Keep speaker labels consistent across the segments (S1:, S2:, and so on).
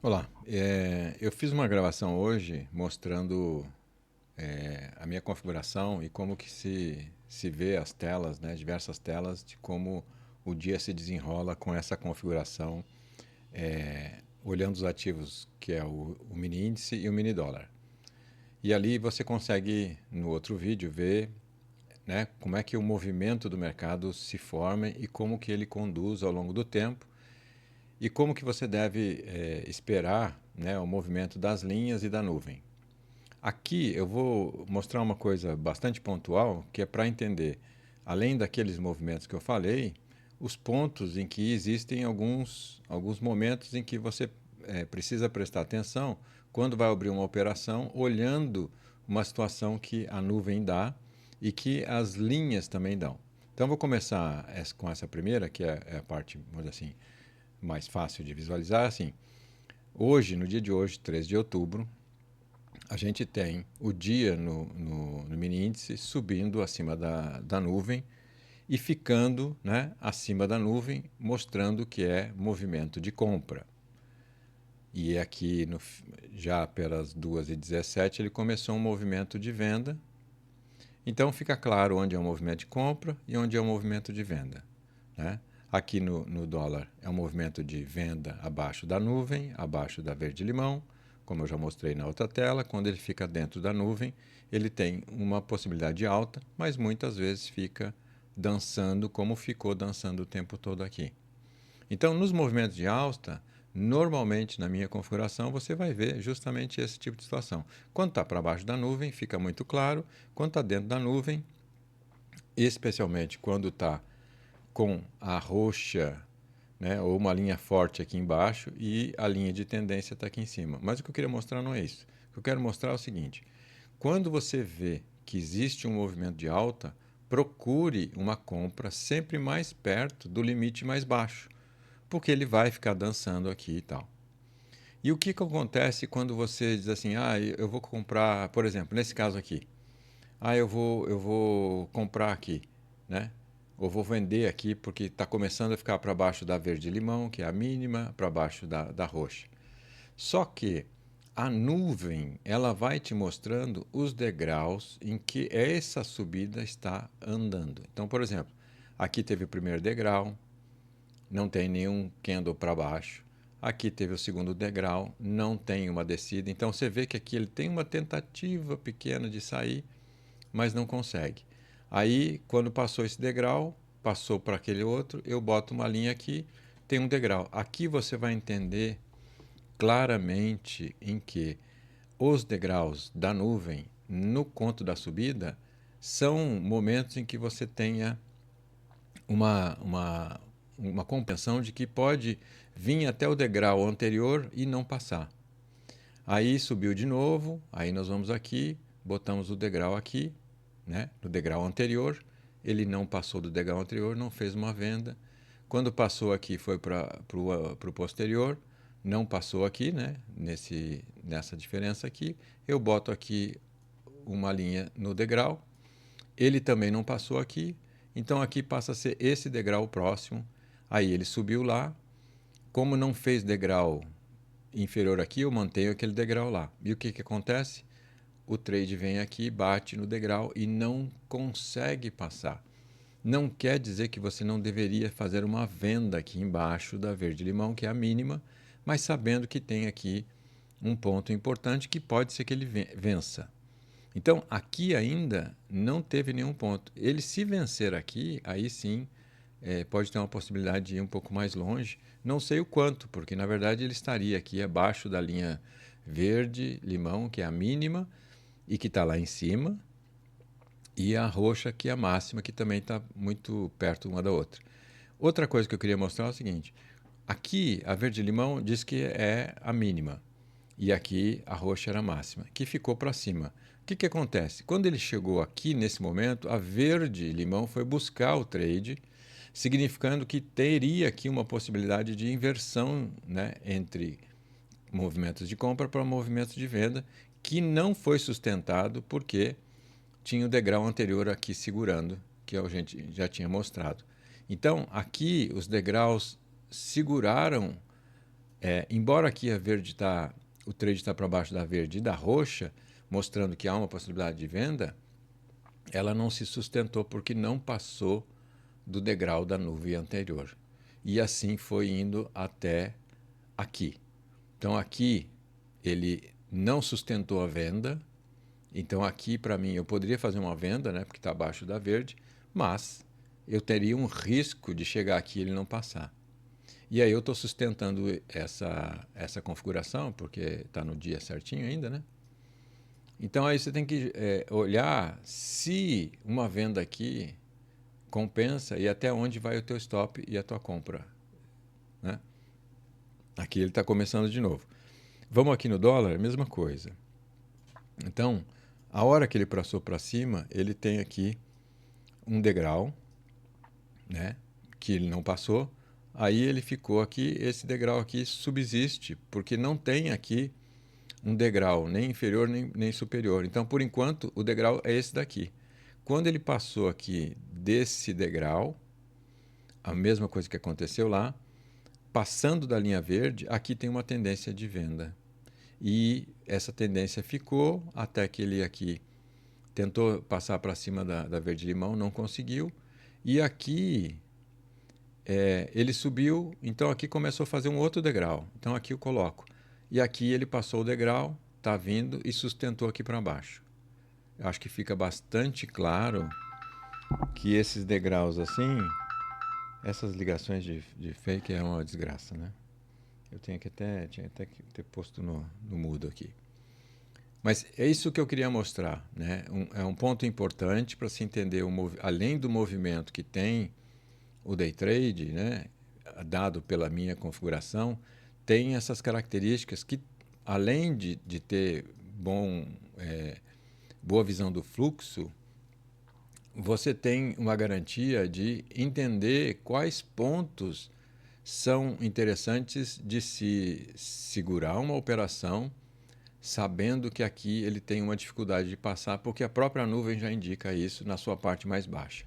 S1: Olá, eu fiz uma gravação hoje mostrando a minha configuração e como que se vê as telas, né, diversas telas de como o dia se desenrola com essa configuração, olhando os ativos que é o mini índice e o mini dólar. E ali você consegue, no outro vídeo, ver, né, como é que o movimento do mercado se forma e como que ele conduz ao longo do tempo e como que você deve esperar, né, o movimento das linhas e da nuvem. Aqui eu vou mostrar uma coisa bastante pontual, que é para entender, além daqueles movimentos que eu falei, os pontos em que existem alguns momentos em que você precisa prestar atenção quando vai abrir uma operação, olhando uma situação que a nuvem dá e que as linhas também dão. Então, vou começar com essa primeira, que é a parte, vamos dizer assim, mais fácil de visualizar. Assim, hoje, no dia de hoje, 13 de outubro, a gente tem o dia no mini índice subindo acima da nuvem e ficando, né, acima da nuvem, mostrando que é movimento de compra. E aqui, já pelas 2h17, ele começou um movimento de venda. Então fica claro onde é um movimento de compra e onde é um movimento de venda, né? Aqui no dólar é um movimento de venda abaixo da nuvem, abaixo da verde-limão, como eu já mostrei na outra tela. Quando ele fica dentro da nuvem, ele tem uma possibilidade alta, mas muitas vezes fica dançando como ficou dançando o tempo todo aqui. Então, nos movimentos de alta, normalmente na minha configuração você vai ver justamente esse tipo de situação. Quando está para baixo da nuvem, fica muito claro. Quando está dentro da nuvem, especialmente quando está com a roxa, né, ou uma linha forte aqui embaixo e a linha de tendência está aqui em cima. Mas o que eu queria mostrar não é isso. O que eu quero mostrar é o seguinte: quando você vê que existe um movimento de alta, procure uma compra sempre mais perto do limite mais baixo, porque ele vai ficar dançando aqui e tal. E o que, que acontece quando você diz assim, eu vou comprar, por exemplo, nesse caso aqui, eu vou comprar aqui, né? Ou vou vender aqui porque está começando a ficar para baixo da verde-limão, que é a mínima, para baixo da roxa. Só que a nuvem, ela vai te mostrando os degraus em que essa subida está andando. Então, por exemplo, aqui teve o primeiro degrau, não tem nenhum candle para baixo. Aqui teve o segundo degrau, não tem uma descida. Então você vê que aqui ele tem uma tentativa pequena de sair, mas não consegue. Aí, quando passou esse degrau, passou para aquele outro, eu boto uma linha aqui, tem um degrau. Aqui você vai entender claramente em que os degraus da nuvem no conto da subida são momentos em que você tenha uma, uma, uma compreensão de que pode vir até o degrau anterior e não passar. Aí subiu de novo, aí nós vamos aqui, botamos o degrau aqui, né, no degrau anterior, ele não passou do degrau anterior, não fez uma venda. Quando passou aqui foi para o posterior, não passou aqui, né, nessa diferença aqui. Eu boto aqui uma linha no degrau, ele também não passou aqui, então aqui passa a ser esse degrau próximo. Aí ele subiu lá, como não fez degrau inferior aqui, eu mantenho aquele degrau lá. E o que, que acontece? O trade vem aqui, bate no degrau e não consegue passar. Não quer dizer que você não deveria fazer uma venda aqui embaixo da verde-limão, que é a mínima, mas sabendo que tem aqui um ponto importante que pode ser que ele vença. Então, aqui ainda não teve nenhum ponto. Ele, se vencer aqui, aí sim pode ter uma possibilidade de ir um pouco mais longe. Não sei o quanto, porque na verdade ele estaria aqui abaixo da linha verde-limão, que é a mínima, e que está lá em cima, e a roxa, que é a máxima, que também está muito perto uma da outra. Outra coisa que eu queria mostrar é o seguinte: aqui a verde-limão diz que é a mínima, e aqui a roxa era a máxima, que ficou para cima. O que, que acontece? Quando ele chegou aqui nesse momento, a verde-limão foi buscar o trade, significando que teria aqui uma possibilidade de inversão, né, entre movimentos de compra para movimentos de venda, que não foi sustentado porque tinha o degrau anterior aqui segurando, que a gente já tinha mostrado. Então, aqui os degraus seguraram embora aqui o trade está para baixo da verde e da roxa, mostrando que há uma possibilidade de venda, ela não se sustentou porque não passou do degrau da nuvem anterior. E assim foi indo até aqui. Então aqui ele não sustentou a venda. Então aqui para mim eu poderia fazer uma venda, né, porque está abaixo da verde, mas eu teria um risco de chegar aqui e ele não passar. E aí eu estou sustentando essa configuração, porque está no dia certinho ainda, né? Então aí você tem que olhar se uma venda aqui compensa e até onde vai o teu stop e a tua compra, né? Aqui ele está começando de novo. Vamos aqui no dólar, mesma coisa. Então, a hora que ele passou para cima, ele tem aqui um degrau, né? Que ele não passou. Aí ele ficou aqui, esse degrau aqui subsiste, porque não tem aqui um degrau nem inferior nem superior. Então, por enquanto, o degrau é esse daqui. Quando ele passou aqui desse degrau, a mesma coisa que aconteceu lá, passando da linha verde, aqui tem uma tendência de venda. E essa tendência ficou até que ele aqui tentou passar para cima da verde-limão, não conseguiu. E aqui ele subiu, então aqui começou a fazer um outro degrau. Então aqui eu coloco. E aqui ele passou o degrau, está vindo e sustentou aqui para baixo. Eu acho que fica bastante claro que esses degraus assim, essas ligações de fake é uma desgraça, né? Eu tinha até que ter posto no mudo aqui. Mas é isso que eu queria mostrar, né? É um ponto importante para se entender, além do movimento que tem o day trade, né? Dado pela minha configuração, tem essas características que, além de ter boa visão do fluxo, você tem uma garantia de entender quais pontos são interessantes de se segurar uma operação, sabendo que aqui ele tem uma dificuldade de passar, porque a própria nuvem já indica isso na sua parte mais baixa.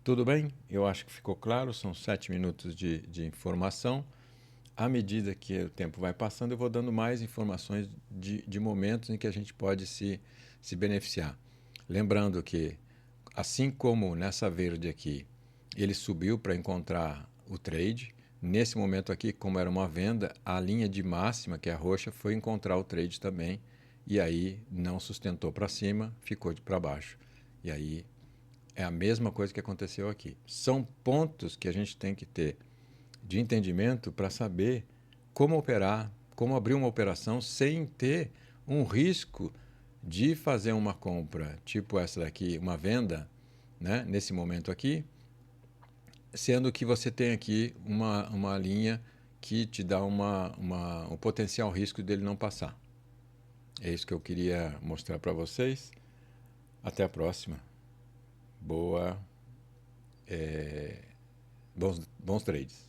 S1: Tudo bem? Eu acho que ficou claro, são 7 minutos de informação. À medida que o tempo vai passando, eu vou dando mais informações de momentos em que a gente pode se beneficiar. Lembrando que, assim como nessa verde aqui, ele subiu para encontrar o trade, nesse momento aqui, como era uma venda, a linha de máxima, que é a roxa, foi encontrar o trade também, e aí não sustentou para cima, ficou para baixo. E aí é a mesma coisa que aconteceu aqui. São pontos que a gente tem que ter de entendimento para saber como operar, como abrir uma operação sem ter um risco de fazer uma compra, tipo essa daqui, uma venda, né, nesse momento aqui, sendo que você tem aqui uma linha que te dá um potencial risco dele não passar. É isso que eu queria mostrar para vocês. Até a próxima. Boa, bons trades.